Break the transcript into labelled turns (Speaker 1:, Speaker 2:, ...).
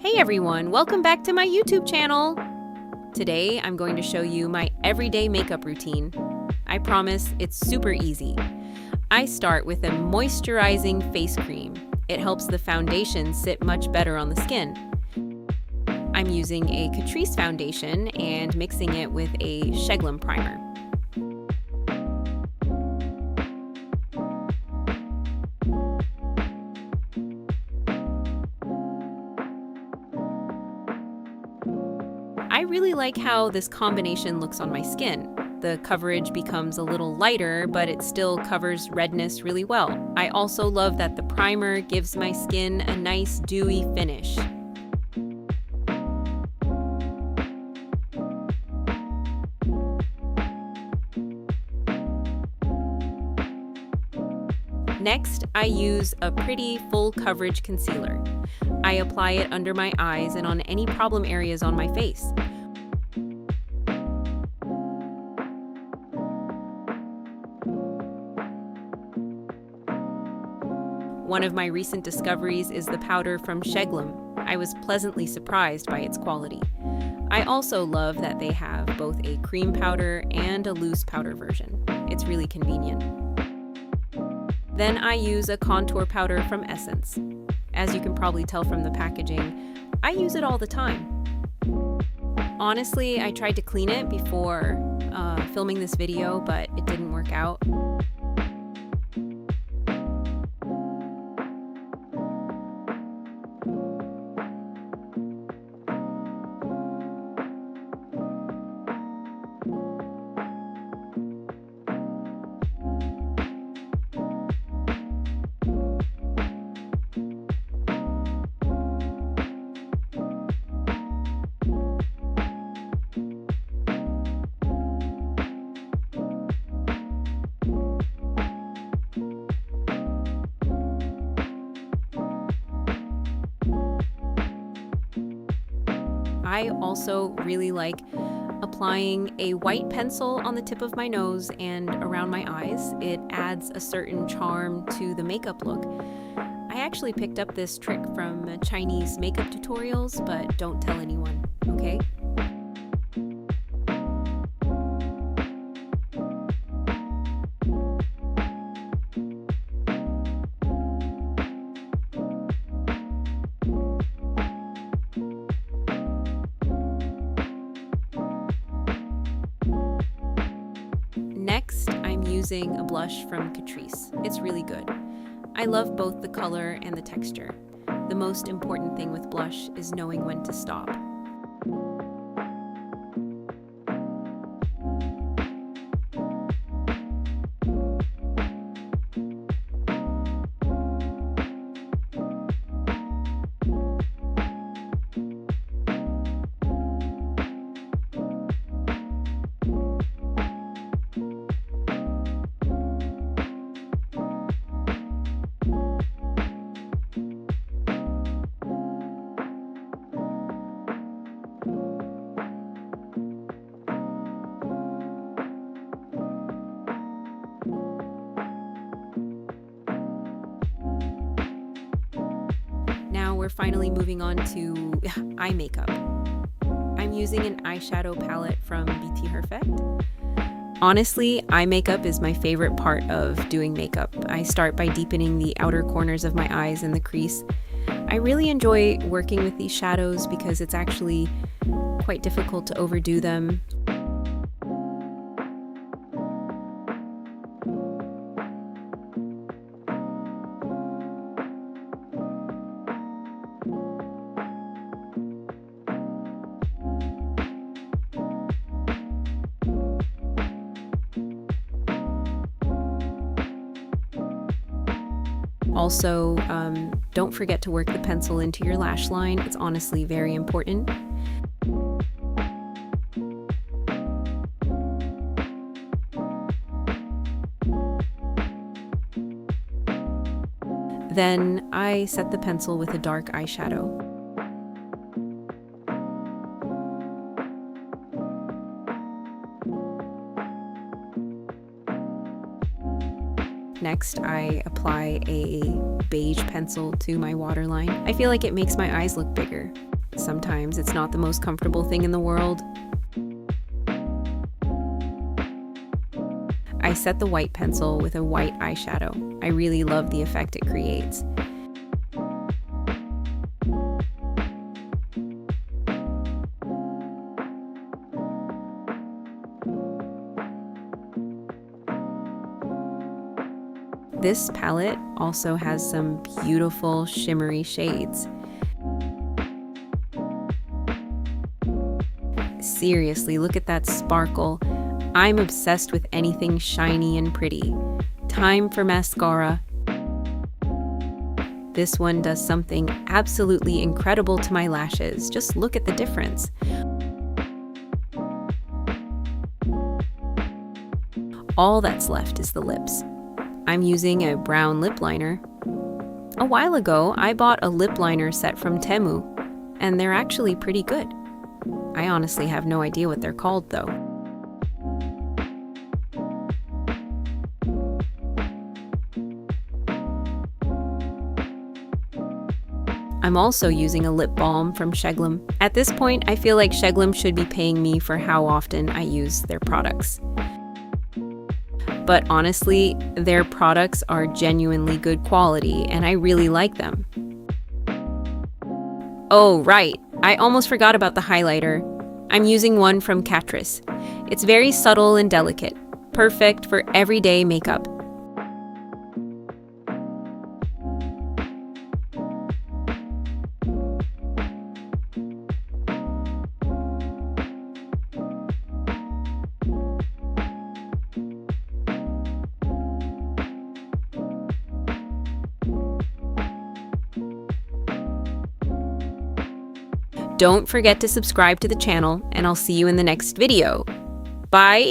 Speaker 1: Hey everyone, welcome back to my YouTube channel! Today I'm going to show you my everyday makeup routine. I promise it's super easy. I start with a moisturizing face cream. It helps the foundation sit much better on the skin. I'm using a Catrice foundation and mixing it with a Sheglem primer. I really like how this combination looks on my skin. The coverage becomes a little lighter, but it still covers redness really well. I also love that the primer gives my skin a nice dewy finish. Next, I use a pretty full coverage concealer. I apply it under my eyes and on any problem areas on my face. One of my recent discoveries is the powder from Sheglem. I was pleasantly surprised by its quality. I also love that they have both a cream powder and a loose powder version. It's really convenient. Then I use a contour powder from Essence. As you can probably tell from the packaging, I use it all the time. Honestly, I tried to clean it before filming this video, but it didn't work out. I also really like applying a white pencil on the tip of my nose and around my eyes. It adds a certain charm to the makeup look. I actually picked up this trick from Chinese makeup tutorials, but don't tell anyone, okay? Next, I'm using a blush from Catrice. It's really good. I love both the color and the texture. The most important thing with blush is knowing when to stop. Now we're finally moving on to eye makeup. I'm using an eyeshadow palette from Beauty Perfect. Honestly, eye makeup is my favorite part of doing makeup. I start by deepening the outer corners of my eyes and the crease. I really enjoy working with these shadows because it's actually quite difficult to overdo them. Also, don't forget to work the pencil into your lash line. It's honestly very important. Then I set the pencil with a dark eyeshadow. Next, I apply a beige pencil to my waterline. I feel like it makes my eyes look bigger. Sometimes it's not the most comfortable thing in the world. I set the white pencil with a white eyeshadow. I really love the effect it creates. This palette also has some beautiful shimmery shades. Seriously, look at that sparkle. I'm obsessed with anything shiny and pretty. Time for mascara. This one does something absolutely incredible to my lashes. Just look at the difference. All that's left is the lips. I'm using a brown lip liner. A while ago, I bought a lip liner set from Temu, and they're actually pretty good. I honestly have no idea what they're called, though. I'm also using a lip balm from Sheglum. At this point, I feel like Sheglum should be paying me for how often I use their products. But honestly, their products are genuinely good quality, and I really like them. Oh, right. I almost forgot about the highlighter. I'm using one from Catrice. It's very subtle and delicate, perfect for everyday makeup. Don't forget to subscribe to the channel, and I'll see you in the next video. Bye!